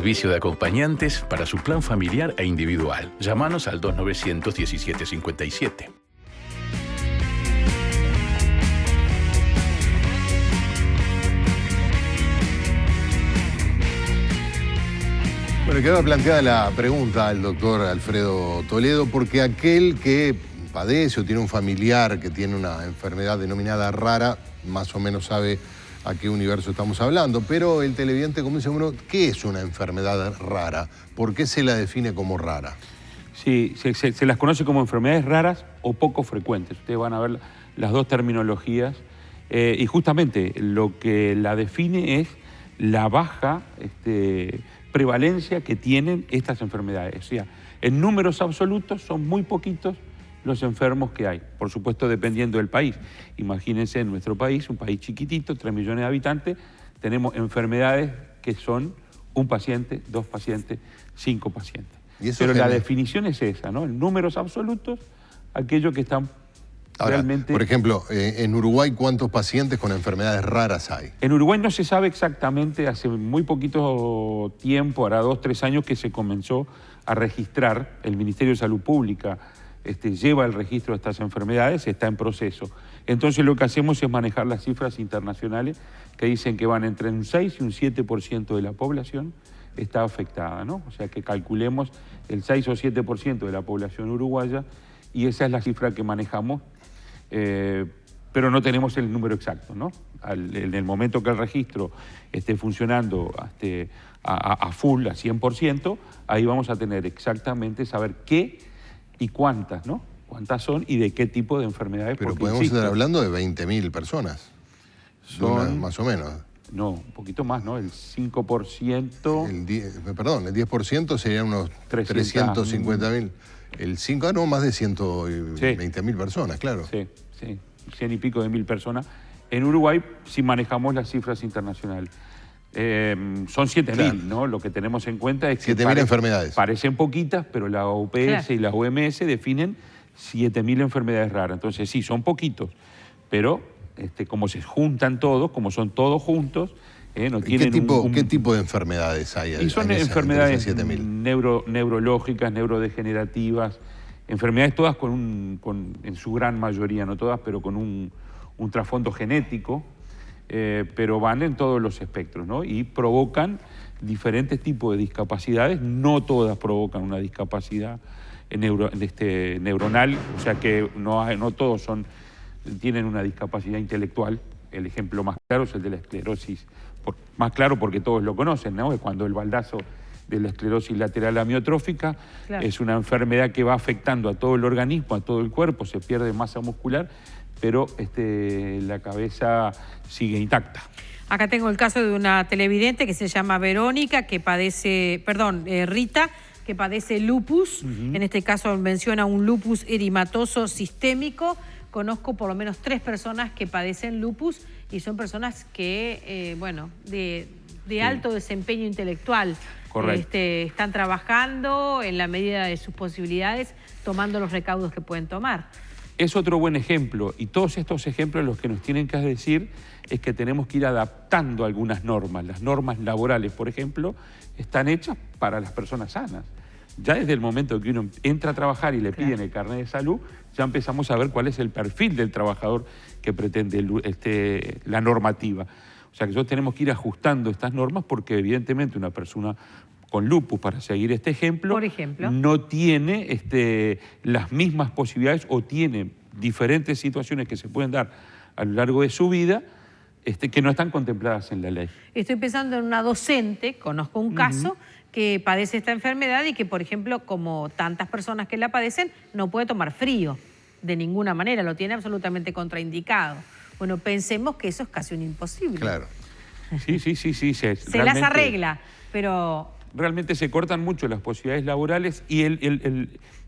Servicio de acompañantes para su plan familiar e individual. Llámanos al 2900-1757. Bueno, queda planteada la pregunta al doctor Alfredo Toledo, porque aquel que padece o tiene un familiar que tiene una enfermedad denominada rara, más o menos sabe a qué universo estamos hablando, pero el televidente, como dice uno, ¿qué es una enfermedad rara? ¿Por qué se la define como rara? Sí, se las conoce como enfermedades raras o poco frecuentes. Ustedes van a ver las dos terminologías y justamente lo que la define es la baja prevalencia que tienen estas enfermedades. O sea, en números absolutos son muy poquitos los enfermos que hay, por supuesto dependiendo del país. Imagínense en nuestro país, un país chiquitito, 3 millones de habitantes, tenemos enfermedades que son un paciente, 2 pacientes, 5 pacientes. Pero la definición es esa, ¿no? En números absolutos, aquellos que están realmente... Por ejemplo, en Uruguay, ¿cuántos pacientes con enfermedades raras hay? En Uruguay no se sabe exactamente, hace muy poquito tiempo, hará 2 o 3 años que se comenzó a registrar, el Ministerio de Salud Pública lleva el registro de estas enfermedades, está en proceso. Entonces lo que hacemos es manejar las cifras internacionales que dicen que van entre un 6 y un 7% de la población está afectada, ¿no? O sea que calculemos el 6 o 7% de la población uruguaya y esa es la cifra que manejamos, pero no tenemos el número exacto, ¿no? En el momento que el registro esté funcionando a full, a 100%, ahí vamos a tener exactamente saber qué y cuántas, ¿no? Cuántas son y de qué tipo de enfermedades. Pero podemos estar hablando de 20.000 personas. Son más o menos. No, un poquito más, ¿no? El 5%... el 10% serían unos 350.000. El 5, no, más de 120.000 personas, claro. Sí, 100 y pico de mil personas. En Uruguay sí manejamos las cifras internacionales. Son 7.000, claro, ¿no? Lo que tenemos en cuenta es que 7.000 enfermedades. Parecen poquitas, pero la OPS, claro, y las OMS definen 7.000 enfermedades raras. Entonces sí, son poquitos, pero como se juntan todos, como son todos juntos, no tienen ¿Qué tipo de enfermedades hay? Y son enfermedades neurológicas, neurodegenerativas, enfermedades todas en su gran mayoría, no todas, pero con un trasfondo genético, pero van en todos los espectros, ¿no? Y provocan diferentes tipos de discapacidades, no todas provocan una discapacidad neuronal, o sea que no todos tienen una discapacidad intelectual. El ejemplo más claro es el de la esclerosis, más claro porque todos lo conocen, ¿no? Es cuando el baldazo de la esclerosis lateral amiotrófica, claro, es una enfermedad que va afectando a todo el organismo, a todo el cuerpo, se pierde masa muscular, pero la cabeza sigue intacta. Acá tengo el caso de una televidente que se llama Verónica, que padece, Rita, que padece lupus. En este caso menciona un lupus eritematoso sistémico. Conozco por lo menos 3 personas que padecen lupus y son personas que, de alto desempeño intelectual. Correcto. Están trabajando en la medida de sus posibilidades, tomando los recaudos que pueden tomar. Es otro buen ejemplo, y todos estos ejemplos los que nos tienen que decir es que tenemos que ir adaptando algunas normas. Las normas laborales, por ejemplo, están hechas para las personas sanas. Ya desde el momento que uno entra a trabajar y le piden el carnet de salud, ya empezamos a ver cuál es el perfil del trabajador que pretende la normativa. O sea que nosotros tenemos que ir ajustando estas normas porque evidentemente una persona con lupus, para seguir este ejemplo, por ejemplo, no tiene las mismas posibilidades o tiene diferentes situaciones que se pueden dar a lo largo de su vida que no están contempladas en la ley. Estoy pensando en una docente, conozco un caso, que padece esta enfermedad y que, por ejemplo, como tantas personas que la padecen, no puede tomar frío de ninguna manera, lo tiene absolutamente contraindicado. Bueno, pensemos que eso es casi un imposible. Claro. Sí. Se las arregla, pero... Realmente se cortan mucho las posibilidades laborales y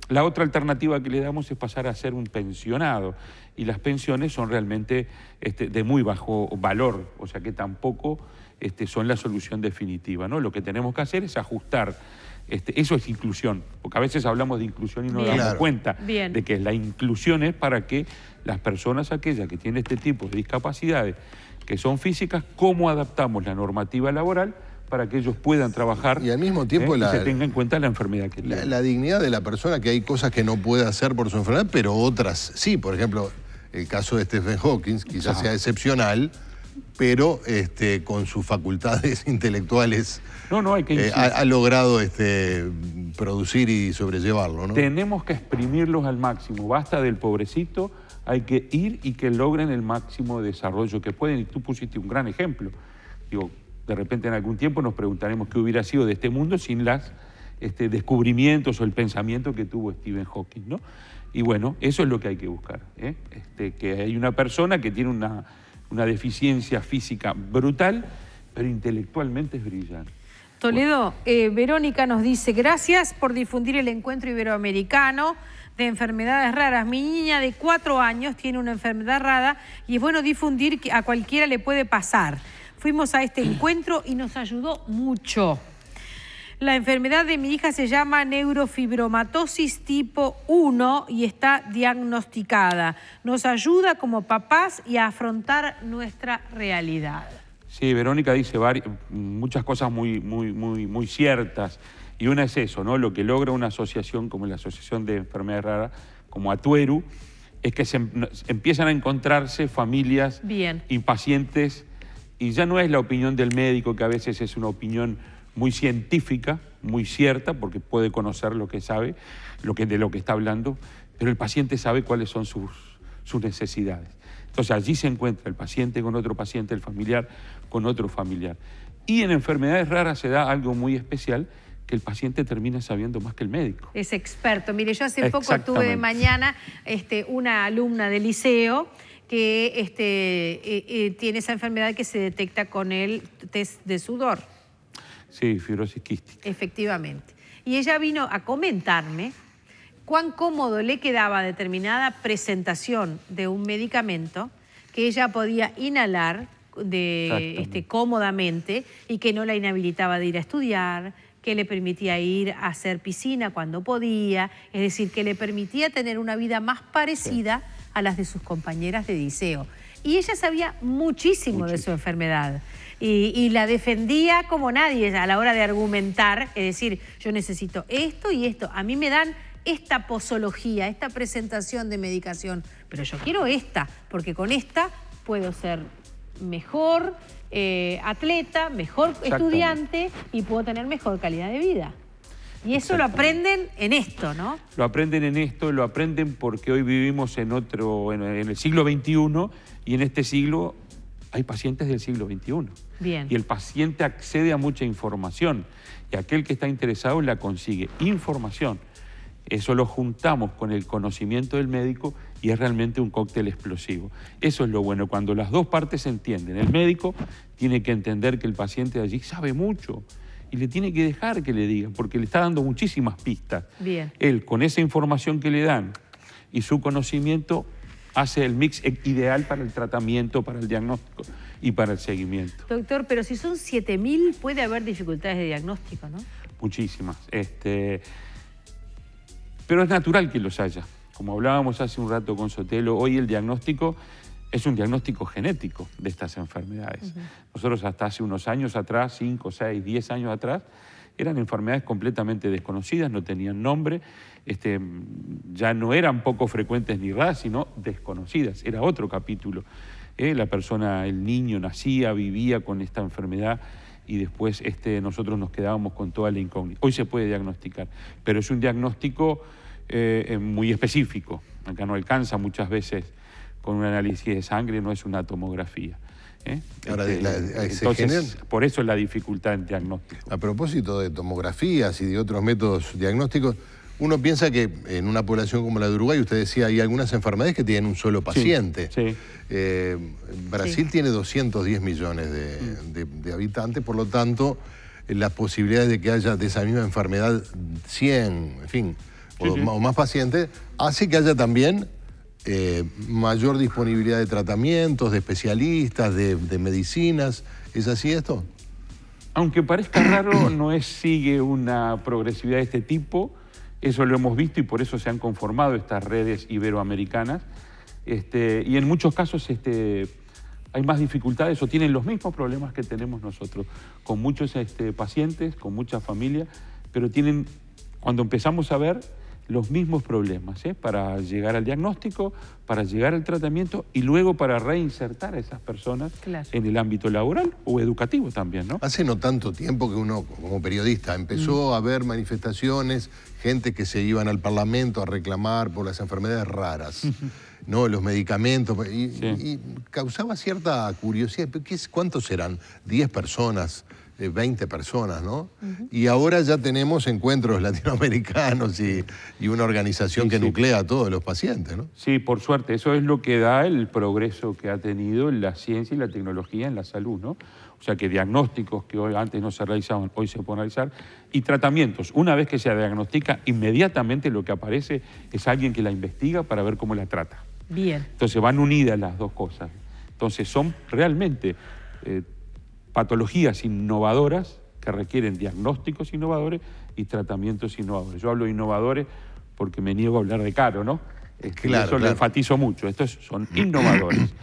la otra alternativa que le damos es pasar a ser un pensionado. Y las pensiones son realmente de muy bajo valor, o sea que tampoco son la solución definitiva, ¿no? Lo que tenemos que hacer es ajustar. Eso es inclusión, porque a veces hablamos de inclusión y no nos damos cuenta de que la inclusión es para que las personas aquellas que tienen este tipo de discapacidades que son físicas, cómo adaptamos la normativa laboral para que ellos puedan trabajar y al mismo tiempo y se tenga en cuenta la enfermedad que tiene. La dignidad de la persona, que hay cosas que no puede hacer por su enfermedad, pero otras sí. Por ejemplo, el caso de Stephen Hawking quizás sea excepcional, pero con sus facultades intelectuales hay que ha logrado producir y sobrellevarlo, ¿no? Tenemos que exprimirlos al máximo. Basta del pobrecito, hay que ir y que logren el máximo desarrollo que pueden. Y tú pusiste un gran ejemplo. Digo, de repente en algún tiempo nos preguntaremos qué hubiera sido de este mundo sin los descubrimientos o el pensamiento que tuvo Stephen Hawking, ¿no? Y bueno, eso es lo que hay que buscar, que hay una persona que tiene una deficiencia física brutal, pero intelectualmente es brillante. Toledo, Verónica nos dice, gracias por difundir el encuentro iberoamericano de enfermedades raras. Mi niña de 4 años tiene una enfermedad rara y es bueno difundir que a cualquiera le puede pasar. Fuimos a este encuentro y nos ayudó mucho. La enfermedad de mi hija se llama neurofibromatosis tipo 1 y está diagnosticada. Nos ayuda como papás y a afrontar nuestra realidad. Sí, Verónica dice muchas cosas muy ciertas. Y una es eso, ¿no? Lo que logra una asociación como la Asociación de Enfermedades Raras, como Atueru, es que empiezan a encontrarse familias y pacientes. Y ya no es la opinión del médico, que a veces es una opinión muy científica, muy cierta, porque puede conocer lo que sabe, de lo que está hablando, pero el paciente sabe cuáles son sus necesidades. Entonces allí se encuentra el paciente con otro paciente, el familiar con otro familiar. Y en enfermedades raras se da algo muy especial, que el paciente termina sabiendo más que el médico. Es experto. Mire, yo hace poco tuve de mañana una alumna del liceo que tiene esa enfermedad que se detecta con el test de sudor. Sí, fibrosis quística. Efectivamente. Y ella vino a comentarme cuán cómodo le quedaba determinada presentación de un medicamento que ella podía inhalar cómodamente y que no la inhabilitaba de ir a estudiar, que le permitía ir a hacer piscina cuando podía, es decir, que le permitía tener una vida más parecida a las de sus compañeras de liceo. Y ella sabía muchísimo de su enfermedad y la defendía como nadie a la hora de argumentar, es decir, yo necesito esto y esto, a mí me dan esta posología, esta presentación de medicación, pero yo quiero esta, porque con esta puedo ser mejor atleta, mejor estudiante y puedo tener mejor calidad de vida. Y eso lo aprenden en esto, ¿no? Lo aprenden en esto, lo aprenden porque hoy vivimos en el siglo XXI y en este siglo hay pacientes del siglo XXI. Bien. Y el paciente accede a mucha información y aquel que está interesado la consigue. Información. Eso lo juntamos con el conocimiento del médico y es realmente un cóctel explosivo. Eso es lo bueno, cuando las dos partes se entienden. El médico tiene que entender que el paciente de allí sabe mucho y le tiene que dejar que le diga, porque le está dando muchísimas pistas. Bien. Él, con esa información que le dan y su conocimiento, hace el mix ideal para el tratamiento, para el diagnóstico y para el seguimiento. Doctor, pero si son 7.000, puede haber dificultades de diagnóstico, ¿no? Muchísimas. Pero es natural que los haya. Como hablábamos hace un rato con Sotelo, hoy el diagnóstico es un diagnóstico genético de estas enfermedades. Nosotros hasta hace unos años atrás, 5, 6, 10 años atrás, eran enfermedades completamente desconocidas, no tenían nombre, ya no eran poco frecuentes ni raras, sino desconocidas. Era otro capítulo. La persona, el niño nacía, vivía con esta enfermedad y después nosotros nos quedábamos con toda la incógnita. Hoy se puede diagnosticar, pero es un diagnóstico muy específico. Acá no alcanza muchas veces con un análisis de sangre, no es una tomografía. Ahora, entonces, por eso es la dificultad en diagnóstico. A propósito de tomografías y de otros métodos diagnósticos, uno piensa que en una población como la de Uruguay, usted decía, hay algunas enfermedades que tienen un solo paciente. Sí. Brasil tiene 210 millones de habitantes, por lo tanto, las posibilidades de que haya de esa misma enfermedad 100, en fin, o más pacientes, hace que haya también mayor disponibilidad de tratamientos, de especialistas, de medicinas. ¿Es así esto? Aunque parezca raro, no sigue una progresividad de este tipo. Eso lo hemos visto y por eso se han conformado estas redes iberoamericanas. Y en muchos casos hay más dificultades o tienen los mismos problemas que tenemos nosotros, con muchos pacientes, con muchas familias, pero tienen, cuando empezamos a ver, los mismos problemas, para llegar al diagnóstico, para llegar al tratamiento y luego para reinsertar a esas personas en el ámbito laboral o educativo también, ¿no? Hace no tanto tiempo que uno, como periodista, empezó a ver manifestaciones, gente que se iban al Parlamento a reclamar por las enfermedades raras, ¿no? Los medicamentos, y causaba cierta curiosidad. ¿Cuántos serán? 10 personas. 20 personas, ¿no? Y ahora ya tenemos encuentros latinoamericanos y una organización que nuclea a todos los pacientes, ¿no? Sí, por suerte. Eso es lo que da el progreso que ha tenido la ciencia y la tecnología en la salud, ¿no? O sea, que diagnósticos que antes no se realizaban, hoy se pueden realizar, y tratamientos. Una vez que se diagnostica, inmediatamente lo que aparece es alguien que la investiga para ver cómo la trata. Bien. Entonces van unidas las dos cosas. Entonces son realmente patologías innovadoras que requieren diagnósticos innovadores y tratamientos innovadores. Yo hablo de innovadores porque me niego a hablar de caro, ¿no? Eso lo enfatizo mucho. Estos son innovadores.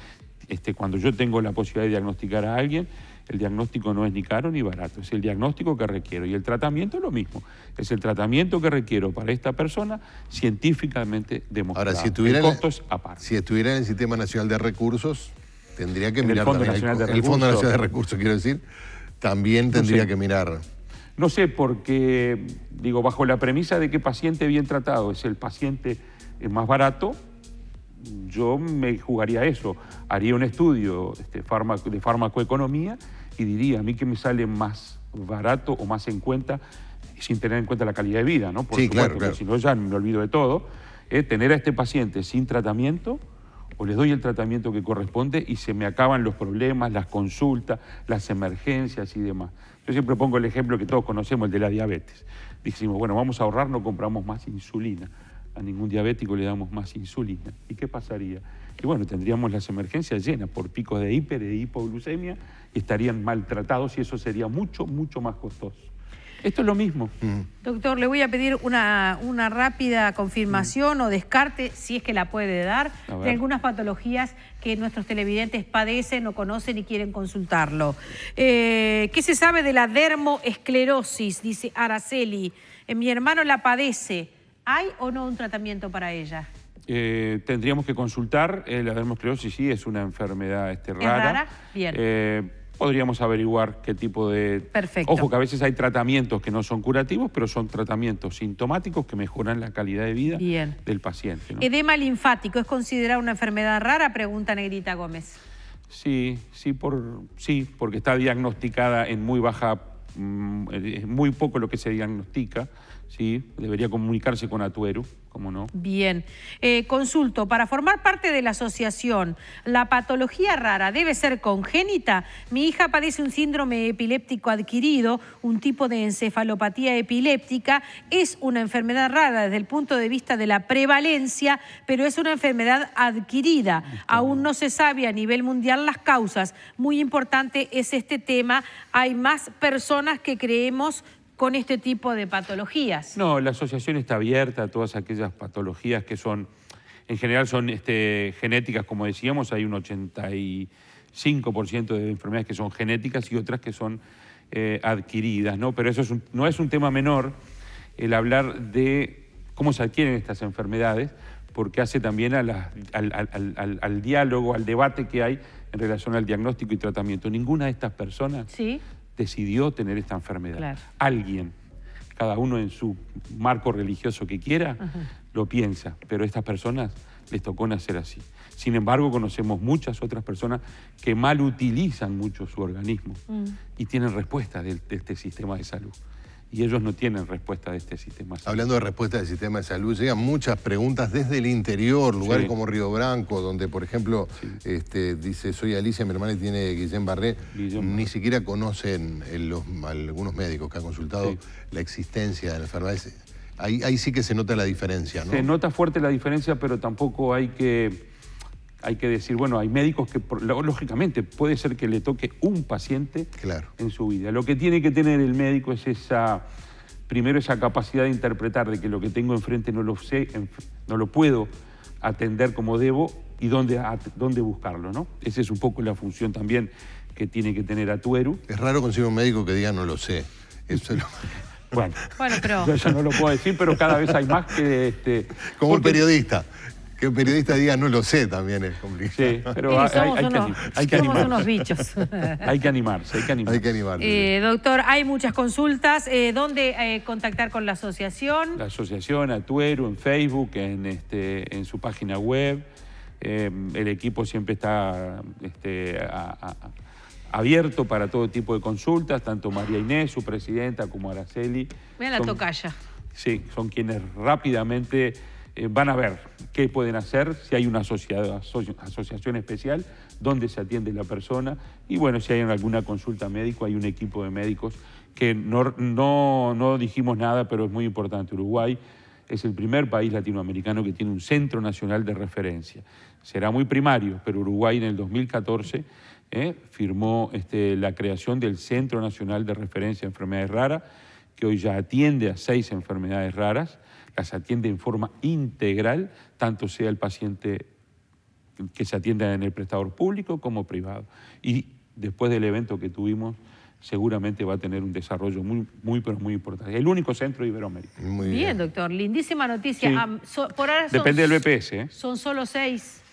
Cuando yo tengo la posibilidad de diagnosticar a alguien, el diagnóstico no es ni caro ni barato, es el diagnóstico que requiero. Y el tratamiento es lo mismo, es el tratamiento que requiero para esta persona científicamente demostrado. Ahora, si estuviera, costos aparte. Si estuviera en el Sistema Nacional de Recursos, tendría que mirar el Fondo Nacional de Recursos. El Fondo Nacional de Recursos, quiero decir, también tendría que mirar. No sé, porque, digo, bajo la premisa de que paciente bien tratado es el paciente más barato, yo me jugaría eso. Haría un estudio de farmacoeconomía y diría, a mí que me sale más barato o más en cuenta, sin tener en cuenta la calidad de vida, ¿no? Por supuesto, porque si no ya me olvido de todo, tener a este paciente sin tratamiento, o les doy el tratamiento que corresponde y se me acaban los problemas, las consultas, las emergencias y demás. Yo siempre pongo el ejemplo que todos conocemos, el de la diabetes. Decimos, bueno, vamos a ahorrar, no compramos más insulina. A ningún diabético le damos más insulina. ¿Y qué pasaría? Y bueno, tendríamos las emergencias llenas por picos de hiper y de hipoglucemia y estarían maltratados y eso sería mucho, mucho más costoso. Esto es lo mismo. Doctor, le voy a pedir una rápida confirmación o descarte, si es que la puede dar, de algunas patologías que nuestros televidentes padecen o conocen y quieren consultarlo. ¿Qué se sabe de la dermoesclerosis? Dice Araceli. Mi hermano la padece. ¿Hay o no un tratamiento para ella? Tendríamos que consultar. La dermoesclerosis sí es una enfermedad rara. ¿Es rara? Bien. Podríamos averiguar qué tipo de... Perfecto. Ojo que a veces hay tratamientos que no son curativos, pero son tratamientos sintomáticos que mejoran la calidad de vida del paciente, ¿no? ¿Edema linfático es considerada una enfermedad rara? Pregunta Negrita Gómez. Sí, porque está diagnosticada en muy baja... Es muy poco lo que se diagnostica, ¿sí? Debería comunicarse con Atuero, ¿cómo no? Bien. Consulto, para formar parte de la asociación, ¿la patología rara debe ser congénita? Mi hija padece un síndrome epiléptico adquirido, un tipo de encefalopatía epiléptica. Es una enfermedad rara desde el punto de vista de la prevalencia, pero es una enfermedad adquirida. Aún no se sabe a nivel mundial las causas. Muy importante es este tema. Hay más personas que creemos con este tipo de patologías. No, la asociación está abierta a todas aquellas patologías que son, en general son genéticas, como decíamos, hay un 85% de enfermedades que son genéticas y otras que son adquiridas, ¿no? Pero eso no es un tema menor el hablar de cómo se adquieren estas enfermedades, porque hace también al diálogo, al debate que hay en relación al diagnóstico y tratamiento. Ninguna de estas personas decidió tener esta enfermedad. Claro. Alguien, cada uno en su marco religioso que quiera, lo piensa, pero a estas personas les tocó nacer así. Sin embargo, conocemos muchas otras personas que mal utilizan mucho su organismo y tienen respuesta de este sistema de salud. Y ellos no tienen respuesta de este sistema de salud. Hablando de respuesta del sistema de salud, llegan muchas preguntas desde el interior, lugares como Río Branco, donde, por ejemplo, dice, soy Alicia, mi hermana tiene Guillain-Barré, ni siquiera conocen algunos médicos que han consultado la existencia de la enfermedad. Ahí sí que se nota la diferencia, ¿no? Se nota fuerte la diferencia, pero tampoco hay que decir, bueno, hay médicos que, lógicamente, puede ser que le toque un paciente en su vida. Lo que tiene que tener el médico es primero esa capacidad de interpretar de que lo que tengo enfrente no lo sé, no lo puedo atender como debo, y dónde buscarlo, ¿no? Esa es un poco la función también que tiene que tener Atuero. Es raro conseguir un médico que diga no lo sé. Eso es lo... Bueno, pero... yo ya no lo puedo decir, pero cada vez hay más que... Como un periodista. Que un periodista diga no lo sé también es complicado. Sí, pero hay que somos animarse. unos bichos. Hay que animarse. Hay que animarse. Doctor, hay muchas consultas. ¿Dónde contactar con la asociación? La asociación Atuero en Facebook, en su página web. El equipo siempre está abierto para todo tipo de consultas, tanto María Inés, su presidenta, como Araceli. Vean la tocaya. Sí, son quienes rápidamente van a ver qué pueden hacer, si hay una asociación especial, dónde se atiende la persona, y bueno, si hay alguna consulta médica, hay un equipo de médicos que no dijimos nada, pero es muy importante. Uruguay es el primer país latinoamericano que tiene un centro nacional de referencia. Será muy primario, pero Uruguay en el 2014 firmó la creación del Centro Nacional de Referencia de Enfermedades Raras, que hoy ya atiende a 6 enfermedades raras, las atiende en forma integral, tanto sea el paciente que se atienda en el prestador público como privado. Y después del evento que tuvimos, seguramente va a tener un desarrollo pero muy importante. El único centro de Iberoamérica. Muy bien, doctor. Lindísima noticia. Sí. Por ahora depende del BPS. Son solo 6.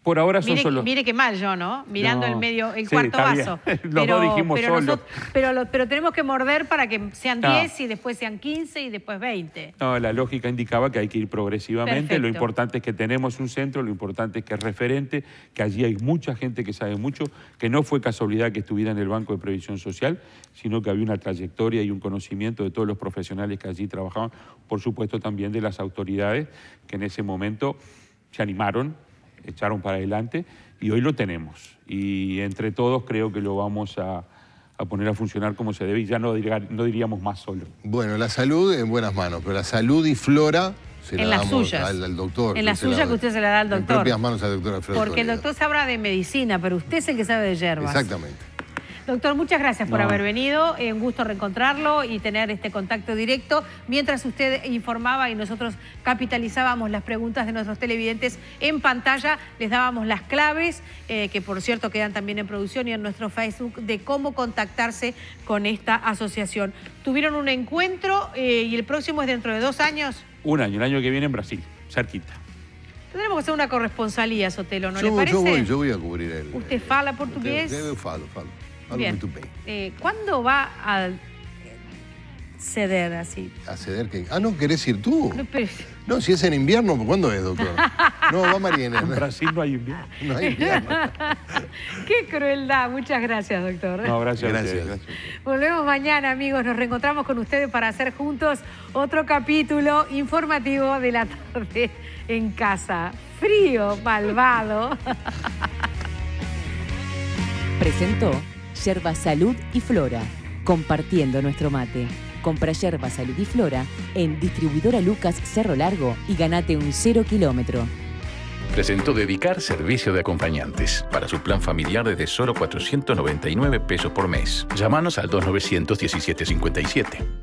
Por ahora son solo... Mire qué mal yo, ¿no? Mirando el cuarto vaso. Los dos dijimos solo. Pero tenemos que morder para que sean 10 y después sean 15 y después 20. No, la lógica indicaba que hay que ir progresivamente. Perfecto. Lo importante es que tenemos un centro, lo importante es que es referente, que allí hay mucha gente que sabe mucho, que no fue casualidad que estuviera en el Banco de Previsión Social, sino que había una trayectoria y un conocimiento de todos los profesionales que allí trabajaban, por supuesto también de las autoridades que en ese momento se animaron, echaron para adelante y hoy lo tenemos. Y entre todos creo que lo vamos a poner a funcionar como se debe y ya no diríamos más solo. Bueno, la salud en buenas manos, pero la salud y flora se la damos al doctor. En la suya que usted se la da al doctor. En propias manos al doctor Alfredo Porque Toledo. El doctor sabrá de medicina, pero usted es el que sabe de hierbas. Exactamente. Doctor, muchas gracias por haber venido. Un gusto reencontrarlo y tener este contacto directo. Mientras usted informaba y nosotros capitalizábamos las preguntas de nuestros televidentes en pantalla, les dábamos las claves, que por cierto quedan también en producción y en nuestro Facebook, de cómo contactarse con esta asociación. Tuvieron un encuentro y el próximo es dentro de 2 años. Un año, el año que viene en Brasil, cerquita. Tendremos que hacer una corresponsalía, Sotelo, ¿no le parece? Yo voy a cubrir el... ¿Usted fala portugués? Eu falo. Bien. ¿Cuándo va a ceder así? ¿A ceder qué? Ah, ¿no querés ir tú? No, pero... No, si es en invierno, ¿cuándo es, doctor? No, va Mariana. En Brasil no hay invierno. No hay invierno. Qué crueldad. Muchas gracias, doctor. No, gracias. Volvemos mañana, amigos. Nos reencontramos con ustedes para hacer juntos otro capítulo informativo de la tarde en casa. Frío, malvado. Presentó Yerba Salud y Flora, compartiendo nuestro mate. Compra Yerba Salud y Flora en Distribuidora Lucas Cerro Largo y ganate un 0 kilómetro. Presentó Dedicar servicio de acompañantes para su plan familiar desde solo 499 pesos por mes. Llámanos al 2900 1757.